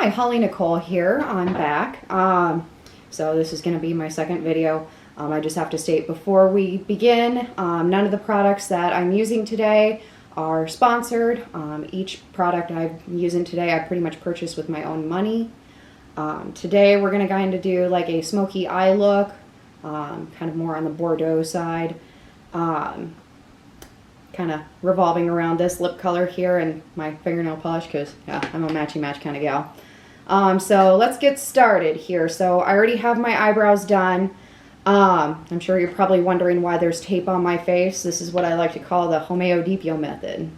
Hi, Holly Nicole here. I'm back. So this is going to be my second video. I just have to state before we begin, none of the products that I'm using today are sponsored. Each product I'm using today I pretty much purchased with my own money. Today we're going to kind of do like a smoky eye look, kind of more on the Bordeaux side. Kind of revolving around this lip color here and my fingernail polish because yeah, I'm a matchy match kind of gal. So let's get started here. So I already have my eyebrows done. I'm sure you're probably wondering why there's tape on my face. This is what I like to call the homeopathic method.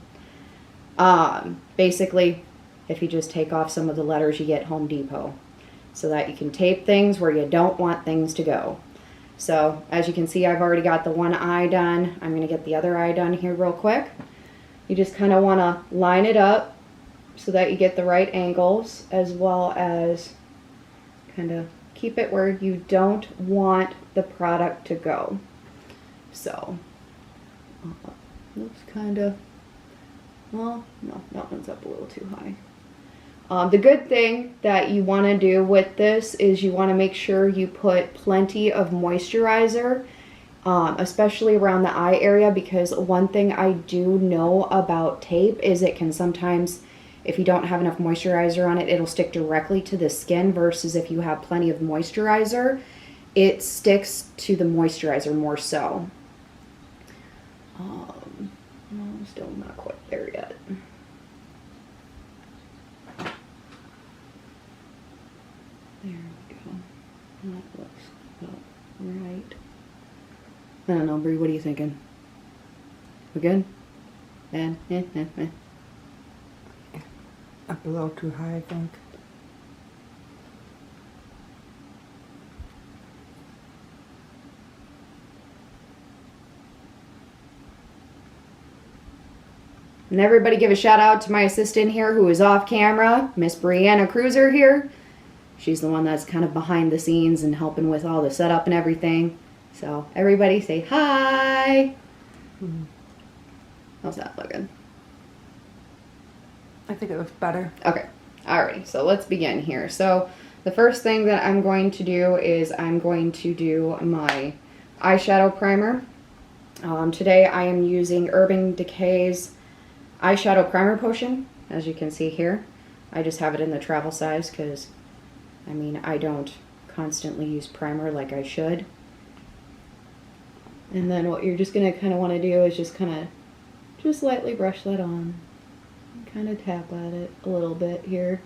Basically, if you just take off some of the letters, you get Home Depot, so that you can tape things where you don't want things to go. So as you can see, I've already got the one eye done. I'm going to get the other eye done here real quick. You just kind of want to line it up so that you get the right angles, as well as kind of keep it where you don't want the product to go. So looks kind of, well, no, that one's up a little too high. The good thing that you want to do with this is you want to make sure you put plenty of moisturizer, especially around the eye area, because one thing I do know about tape is it can sometimes, if you don't have enough moisturizer on it, it'll stick directly to the skin, versus if you have plenty of moisturizer, it sticks to the moisturizer more so. No, still not quite there yet. There we go. That looks about right. I don't know, Bree, what are you thinking? We good? Up a little too high, I think. And everybody give a shout out to my assistant here who is off camera, Miss Brianna Cruiser here. She's the one that's kind of behind the scenes and helping with all the setup and everything. So everybody say hi. How's that looking? I think it looks better. Okay, alrighty, so let's begin here. So the first thing that I'm going to do is I'm going to do my eyeshadow primer. Today I am using Urban Decay's eyeshadow primer potion, as you can see here. I just have it in the travel size because, I mean, I don't constantly use primer like I should. And then what you're just going to kind of want to do is just kind of just lightly brush that on. Kind of tap at it a little bit here.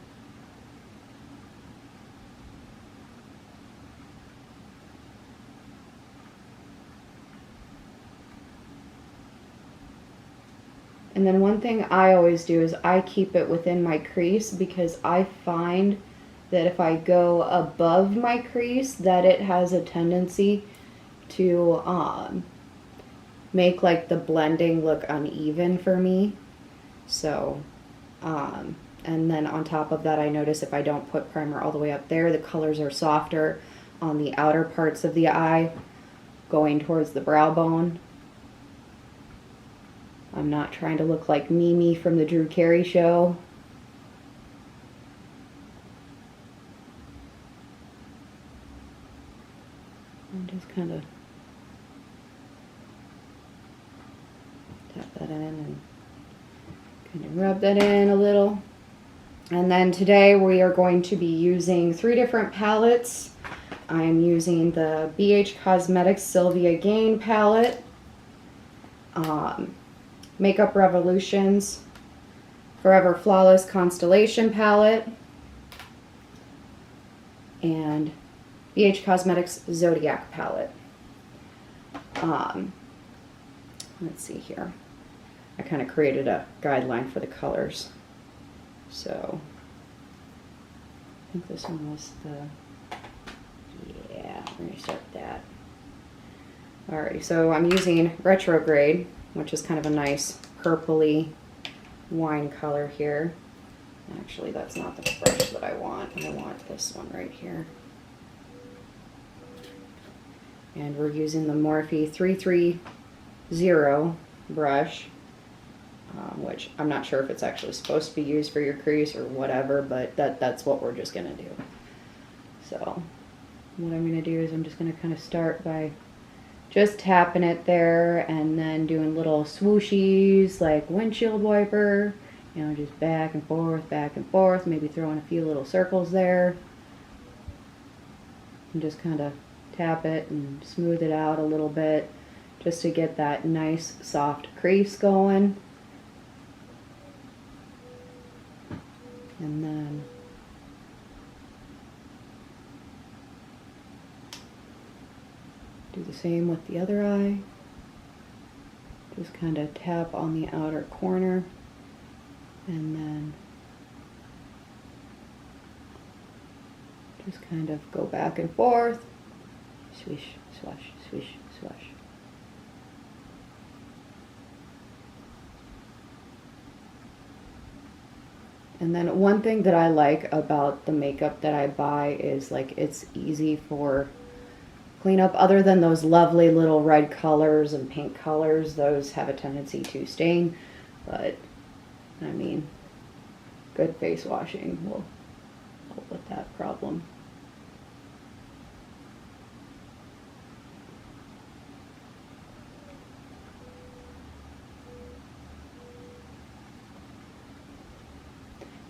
And then one thing I always do is I keep it within my crease, because I find that if I go above my crease, that it has a tendency to make like the blending look uneven for me. So, and then on top of that, I notice if I don't put primer all the way up there, the colors are softer on the outer parts of the eye, going towards the brow bone. I'm not trying to look like Mimi from the Drew Carey show. And just kind of tap that in and kind of rub that in a little. And then today we are going to be using 3 different palettes. I'm using the BH Cosmetics Sylvia Gain palette, Makeup Revolutions Forever Flawless Constellation palette, and BH Cosmetics Zodiac palette. Let's see here. I kind of created a guideline for the colors. So I think this one was the, yeah, we're going to start that. Alright, so I'm using Retrograde, which is kind of a nice purpley wine color here. Actually, that's not the brush that I want. I want this one right here. And we're using the Morphe 330 brush. which I'm not sure if it's actually supposed to be used for your crease or whatever, but that's what we're just going to do. So what I'm going to do is I'm just going to kind of start by just tapping it there and then doing little swooshies like windshield wiper, you know, just back and forth, maybe throwing a few little circles there. And just kind of tap it and smooth it out a little bit just to get that nice soft crease going. And then do the same with the other eye. Just kind of tap on the outer corner and then just kind of go back and forth. Swish, swash, swish, swash. And then one thing that I like about the makeup that I buy is like it's easy for cleanup. Other than those lovely little red colors and pink colors, those have a tendency to stain. But I mean, good face washing will help with that problem.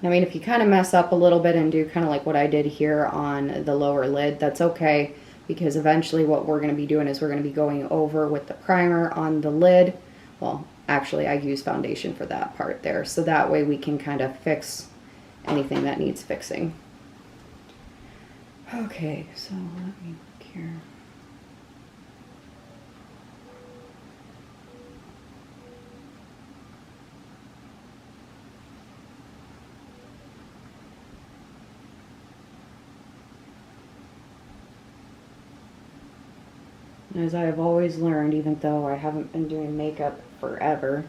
I mean, if you kind of mess up a little bit and do kind of like what I did here on the lower lid, that's okay, because eventually what we're going to be doing is we're going to be going over with the primer on the lid. Well, actually, I use foundation for that part there, so that way we can kind of fix anything that needs fixing. Okay, so let me look here. As I have always learned, even though I haven't been doing makeup forever,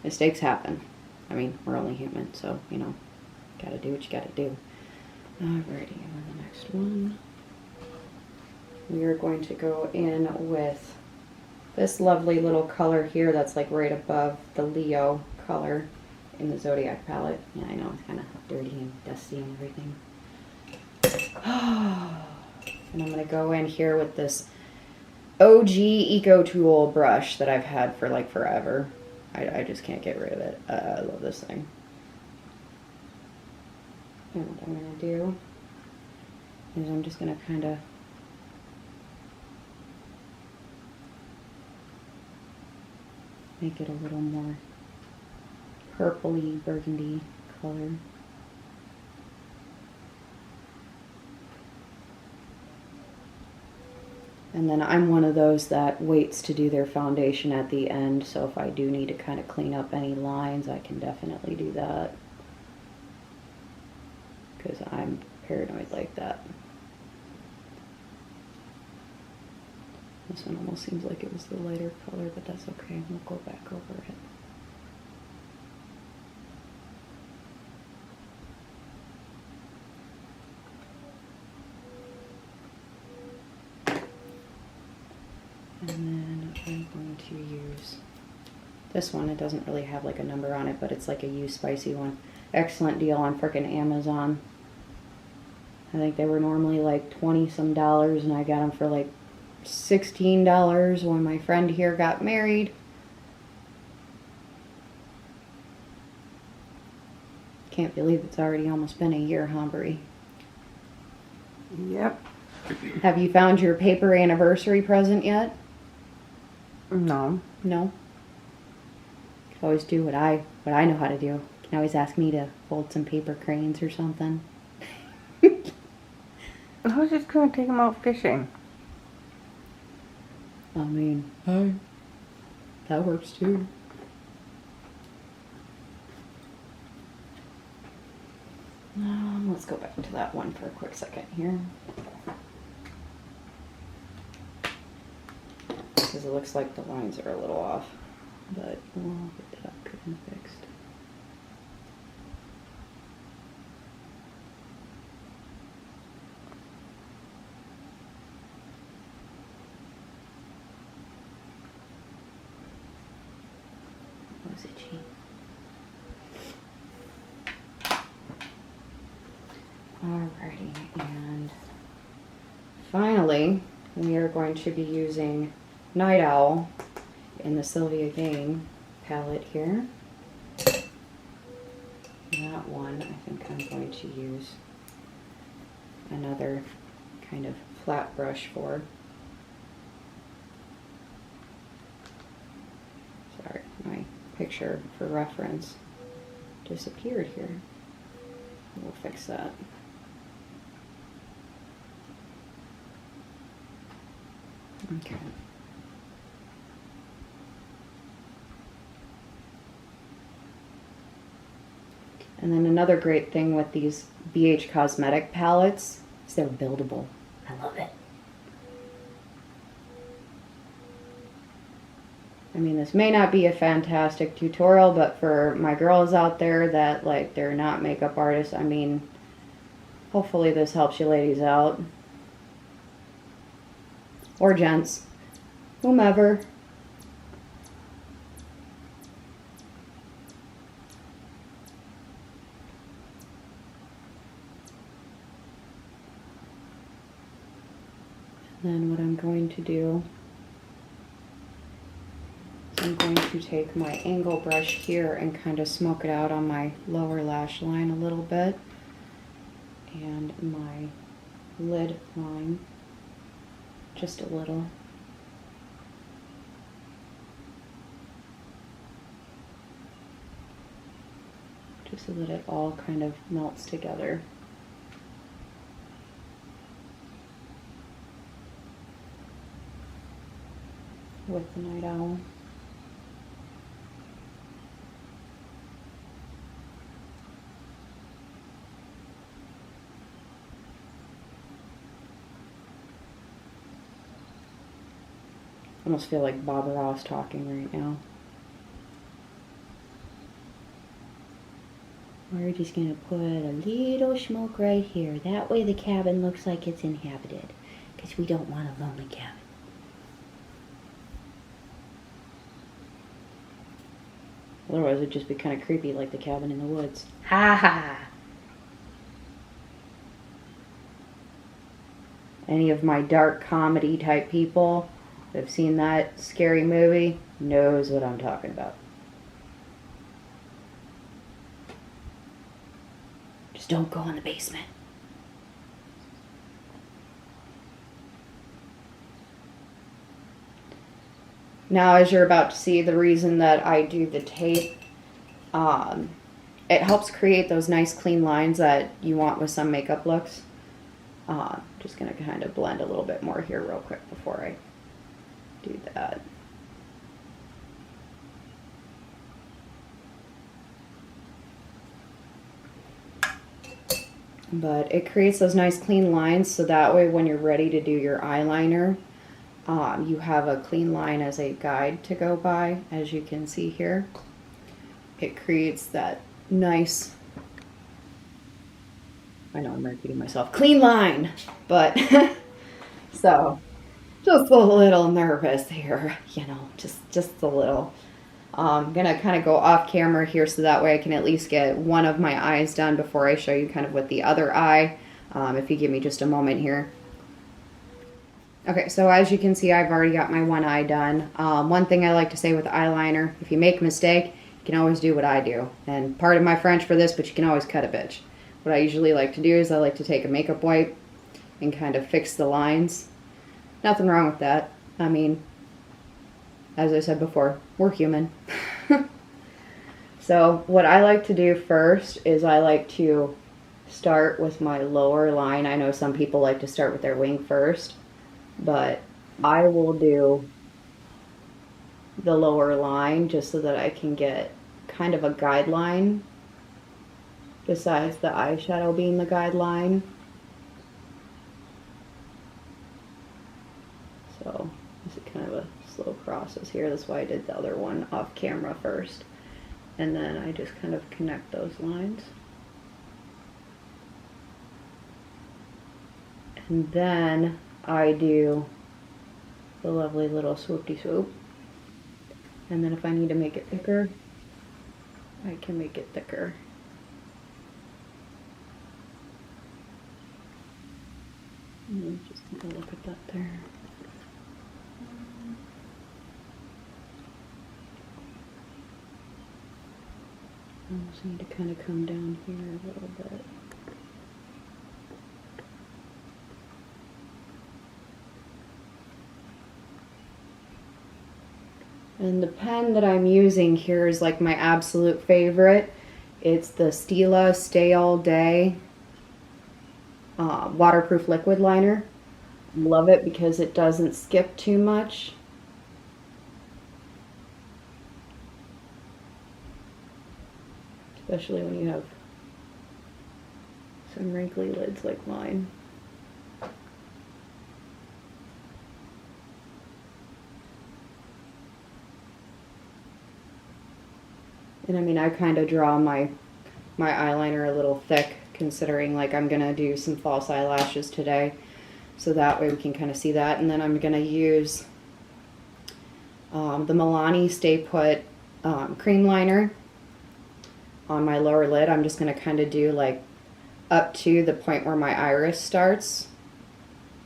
mistakes happen. I mean, we're only human, so, you know, gotta do what you gotta do. Alrighty, and then the next one. We are going to go in with this lovely little color here that's like right above the Leo color in the Zodiac palette. Yeah, I know, it's kind of dirty and dusty and everything. And I'm going to go in here with this OG Eco Tool brush that I've had for like forever. I just can't get rid of it. I love this thing. And what I'm going to do is I'm just going to kind of make it a little more purpley burgundy color. And then I'm one of those that waits to do their foundation at the end, so if I do need to kind of clean up any lines, I can definitely do that. Because I'm paranoid like that. This one almost seems like it was the lighter color, but that's okay. We'll go back over it. And then I'm going to use this one. It doesn't really have like a number on it, but it's like a use spicy one. Excellent deal on frickin' Amazon. I think they were normally like 20 some dollars, and I got them for like $16 when my friend here got married. Can't believe it's already almost been a year, huh, Brie? Yep. Have you found your paper anniversary present yet? No. No? Always do what I know how to do. You can always ask me to fold some paper cranes or something. I was just going to take them out fishing. I mean, hey, that works too. Let's go back to that one for a quick second here. Because it looks like the lines are a little off, but we'll get that good and fixed. nose itchy. Alrighty, and finally, we are going to be using Night Owl in the Sylvia Gang palette here. That one, I think I'm going to use another kind of flat brush for. Sorry, my picture for reference disappeared here. We'll fix that. Okay. And then another great thing with these BH Cosmetic palettes is they're buildable. I love it. I mean, this may not be a fantastic tutorial, but for my girls out there that, like, they're not makeup artists, I mean, hopefully this helps you ladies out. Or gents. Whomever. And then what I'm going to do is I'm going to take my angle brush here and kind of smoke it out on my lower lash line a little bit. And my lid line. Just a little. Just so that it all kind of melts together. With the Night Owl. I almost feel like Bob Ross talking right now. We're just going to put a little smoke right here. That way the cabin looks like it's inhabited. Because we don't want a lonely cabin. Otherwise it'd just be kind of creepy like the cabin in the woods. Ha ha! Any of my dark comedy type people that have seen that scary movie knows what I'm talking about. Just don't go in the basement. Now, as you're about to see, the reason that I do the tape, it helps create those nice clean lines that you want with some makeup looks. Just going to kind of blend a little bit more here real quick before I do that. But it creates those nice clean lines, so that way when you're ready to do your eyeliner, you have a clean line as a guide to go by, as you can see here. It creates that nice, I know I'm repeating myself, clean line, but so just a little nervous here, you know, just a little. I'm gonna kind of go off camera here so that way I can at least get one of my eyes done before I show you kind of with the other eye, if you give me just a moment here. Okay, so as you can see, I've already got my one eye done. One thing I like to say with eyeliner, if you make a mistake, you can always do what I do. And pardon my French for this, but you can always cut a bitch. What I usually like to do is I like to take a makeup wipe and kind of fix the lines. Nothing wrong with that. I mean, as I said before, we're human. So what I like to do first is I like to start with my lower line. I know some people like to start with their wing first, but I will do the lower line just so that I can get kind of a guideline besides the eyeshadow being the guideline. So this is kind of a slow process here. That's why I did the other one off camera first. And then I just kind of connect those lines. And then I do the lovely little swoopty swoop. And then if I need to make it thicker, I can make it thicker. Just take a look at that there. I just need to kind of come down here a little bit. And the pen that I'm using here is like my absolute favorite. It's the Stila Stay All Day waterproof liquid liner. Love it because it doesn't skip too much. Especially when you have some wrinkly lids like mine. And I mean, I kind of draw my eyeliner a little thick, considering like I'm gonna do some false eyelashes today, so that way we can kind of see that. And then I'm gonna use the Milani Stay Put cream liner on my lower lid. I'm just gonna kind of do like up to the point where my iris starts,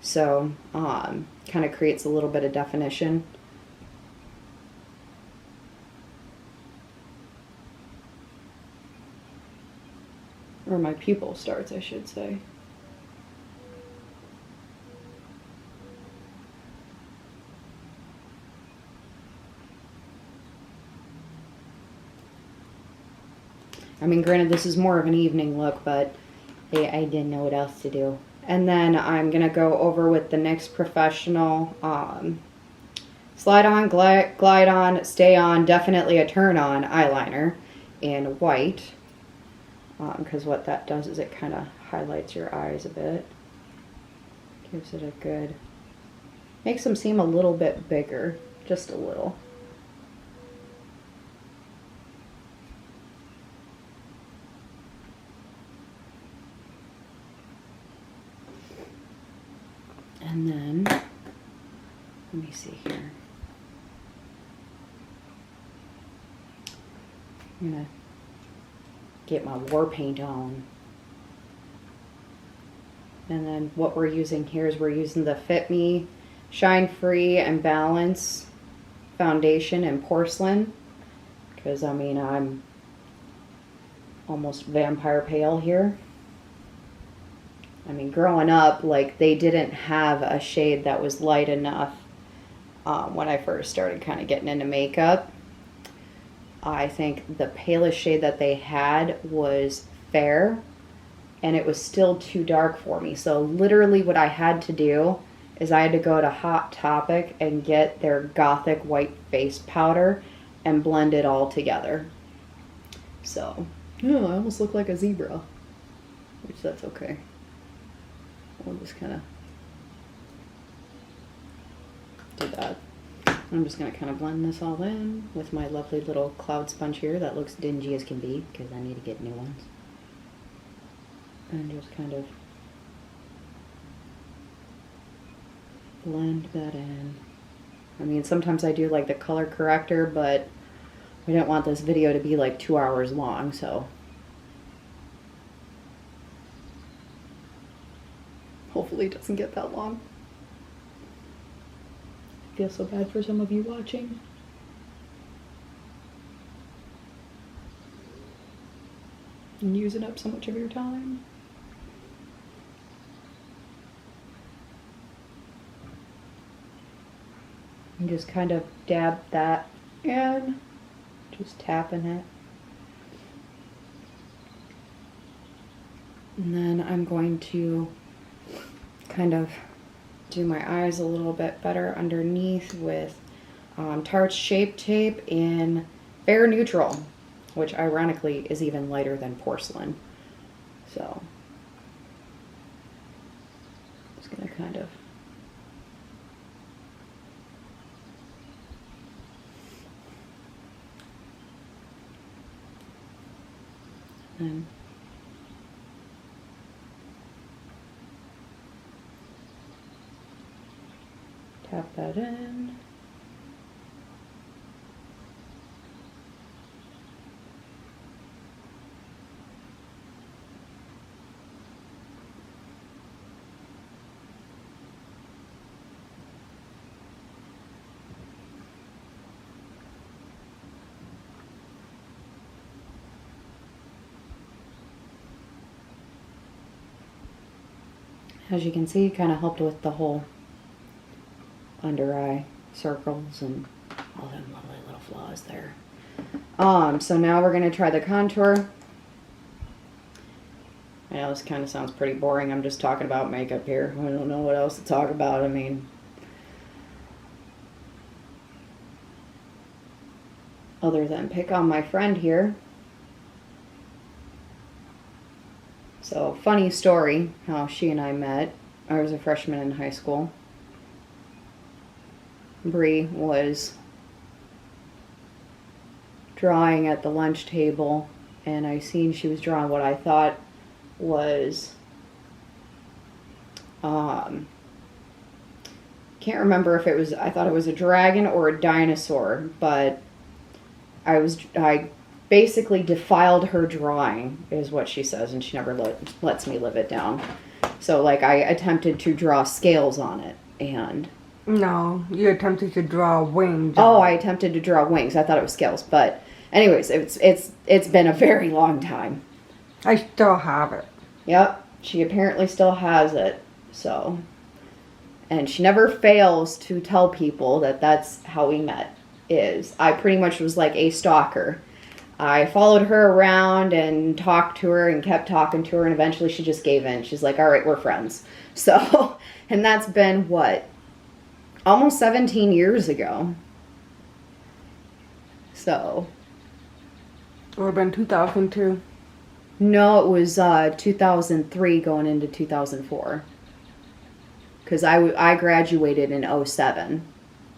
so kind of creates a little bit of definition. Or my pupil starts, I should say. I mean, granted, this is more of an evening look, but I didn't know what else to do. And then I'm going to go over with the NYX Professional Slide On, Glide On, Stay On, Definitely a Turn On eyeliner in white. Because what that does is it kind of highlights your eyes a bit. Gives it a good... Makes them seem a little bit bigger. Just a little. And then, let me see here. I'm going to get my war paint on. And then what we're using here is we're using the Fit Me Shine Free and Balance foundation in porcelain, because I mean I'm almost vampire pale here. I mean, growing up, like, they didn't have a shade that was light enough when I first started kind of getting into makeup. I think the palest shade that they had was fair, and it was still too dark for me. So literally what I had to do is I had to go to Hot Topic and get their Gothic white face powder and blend it all together. So, yeah, I almost look like a zebra, which that's okay. We'll just kind of do that. I'm just going to kind of blend this all in with my lovely little cloud sponge here that looks dingy as can be, because I need to get new ones. And just kind of blend that in. I mean, sometimes I do like the color corrector, but we didn't want this video to be like 2 hours long, so hopefully it doesn't get that long. I feel so bad for some of you watching. And using up so much of your time. And just kind of dab that in, just tapping it. And then I'm going to kind of do my eyes a little bit better underneath with Tarte Shape Tape in Fair Neutral, which ironically is even lighter than porcelain. So, just gonna kind of and tap that in. As you can see, kind of helped with the whole under eye circles and all them lovely little flaws there. So now we're going to try the contour. I know this kind of sounds pretty boring. I'm just talking about makeup here. I don't know what else to talk about. I mean, other than pick on my friend here. So, funny story how she and I met. I was a freshman in high school. Bree was drawing at the lunch table, and I seen she was drawing what I thought was can't remember if it was, I thought it was a dragon or a dinosaur, but I basically defiled her drawing, is what she says, and she never lets me live it down. So, like, I attempted to draw scales on it, and... No, you attempted to draw wings. Oh, I attempted to draw wings. I thought it was scales, but anyways, it's been a very long time. I still have it. Yep, she apparently still has it, so... And she never fails to tell people that that's how we met, is I pretty much was like a stalker. I followed her around and talked to her and kept talking to her, and eventually she just gave in. She's like, all right, we're friends. So, and that's been, what, almost 17 years ago. So. It would have been 2002. No, it was 2003 going into 2004. Because I graduated in 07.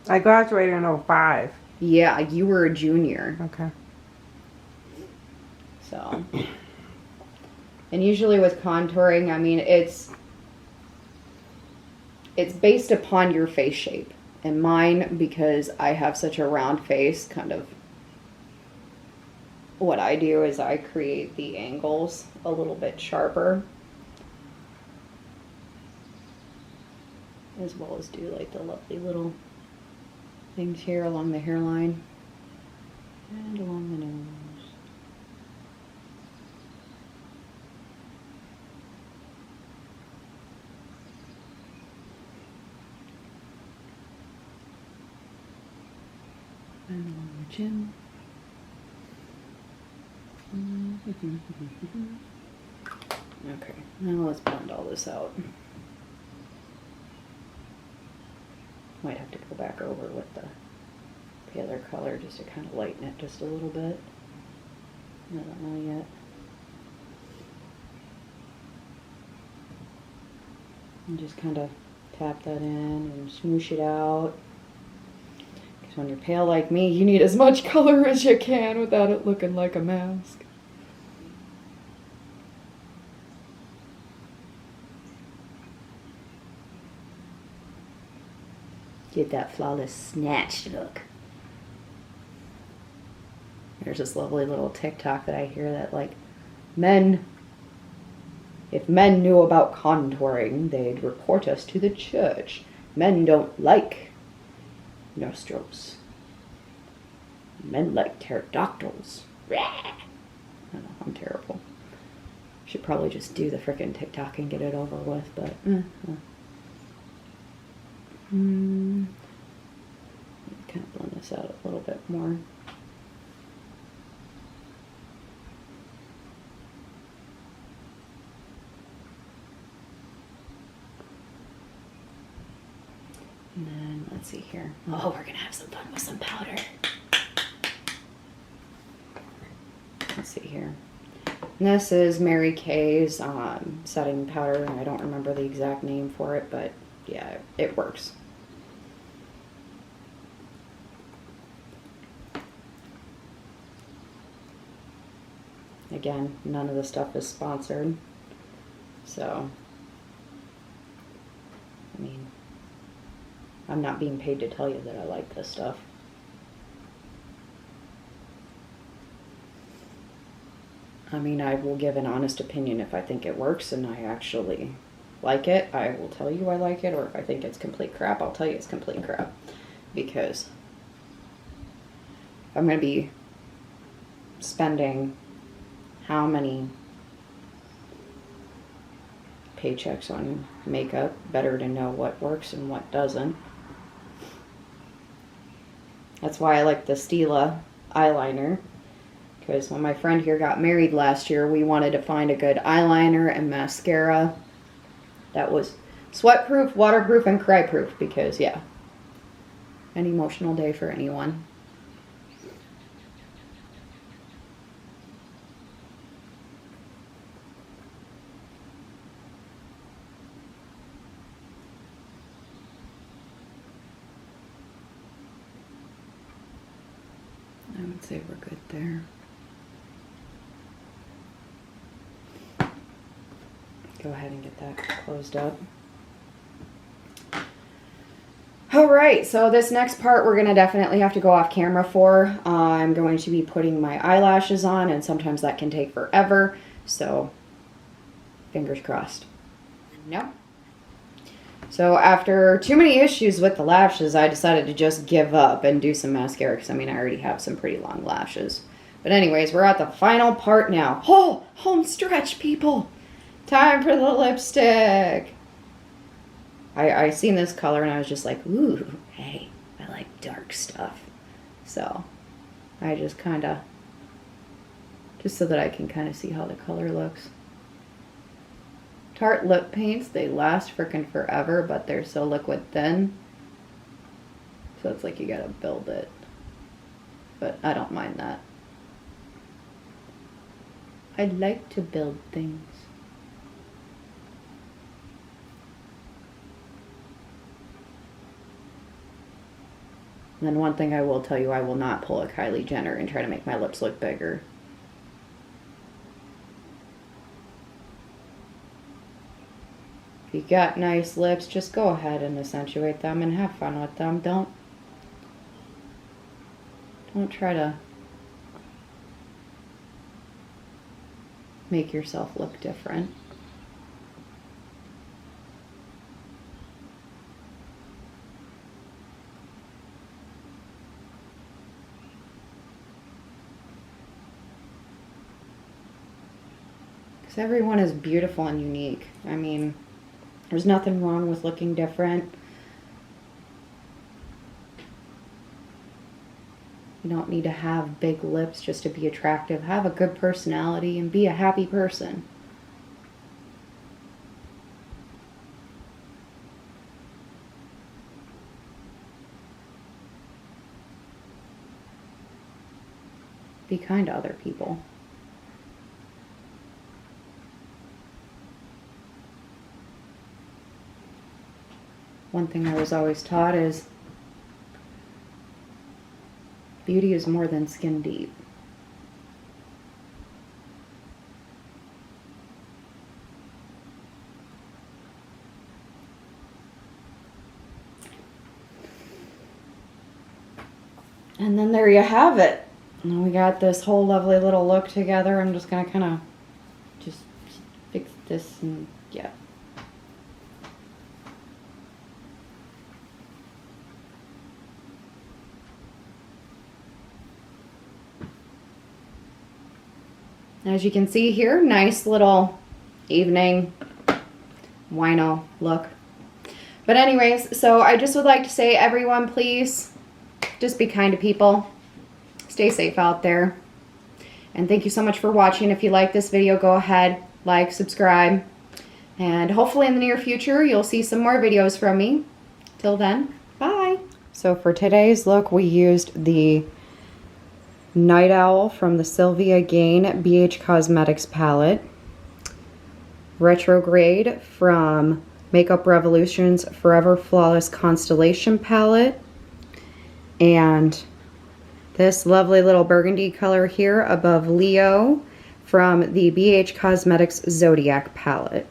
I graduated in 05. Yeah, you were a junior. Okay. So. And usually with contouring, I mean, it's based upon your face shape. And mine, because I have such a round face, kind of what I do is I create the angles a little bit sharper. As well as do like the lovely little things here along the hairline and along the nose. And along the chin. Okay, now let's blend all this out. Might have to go back over with the paler color just to kind of lighten it just a little bit. I don't know yet. And just kind of tap that in and smoosh it out. Because when you're pale like me, you need as much color as you can without it looking like a mask. Get that flawless snatched look. There's this lovely little TikTok that I hear that, like, if men knew about contouring, they'd report us to the church. Men don't like nostrils. Men like pterodactyls. I don't know, I'm terrible. Should probably just do the frickin' TikTok and get it over with, but kind of blend this out a little bit more. And then let's see here. Oh, we're gonna have some fun with some powder. Let's see here. And this is Mary Kay's setting powder, and I don't remember the exact name for it, but yeah, it works. Again, none of the stuff is sponsored, so, I mean, I'm not being paid to tell you that I like this stuff. I mean, I will give an honest opinion if I think it works and I actually like it. I will tell you I like it, or if I think it's complete crap, I'll tell you it's complete crap. Because I'm going to be spending how many paychecks on makeup. Better to know what works and what doesn't. That's why I like the Stila eyeliner. Because when my friend here got married last year, we wanted to find a good eyeliner and mascara that was sweat-proof, waterproof, and cry-proof. Because, yeah, an emotional day for anyone. I would say we're good there. Go ahead and get that closed up. Alright, so this next part we're going to definitely have to go off camera for. I'm going to be putting my eyelashes on, and sometimes that can take forever, so fingers crossed. No. So after too many issues with the lashes, I decided to just give up and do some mascara, because I mean, I already have some pretty long lashes. But anyways, we're at the final part now. Oh, home stretch, people! Time for the lipstick! I seen this color and I was just like, ooh, hey, I like dark stuff. So I just kind of, just so that I can kind of see how the color looks. Tarte lip paints, they last frickin' forever, but they're so liquid thin. So it's like you gotta build it. But I don't mind that. I like to build things. And then one thing I will tell you, I will not pull a Kylie Jenner and try to make my lips look bigger. If you got nice lips, just go ahead and accentuate them and have fun with them. Don't try to make yourself look different. Because everyone is beautiful and unique. I mean, there's nothing wrong with looking different. You don't need to have big lips just to be attractive. Have a good personality and be a happy person. Be kind to other people. One thing I was always taught is beauty is more than skin deep. And then there you have it. And we got this whole lovely little look together. I'm just going to kind of just fix this and yeah. As you can see here, nice little evening wino look. But anyways, so I just would like to say, everyone, please just be kind to people. Stay safe out there. And thank you so much for watching. If you like this video, go ahead, like, subscribe. And hopefully in the near future, you'll see some more videos from me. Till then, bye. So for today's look, we used the Night Owl from the Sylvia Gain BH Cosmetics palette, Retrograde from Makeup Revolution's Forever Flawless Constellation palette, and this lovely little burgundy color here above Leo from the BH Cosmetics Zodiac palette.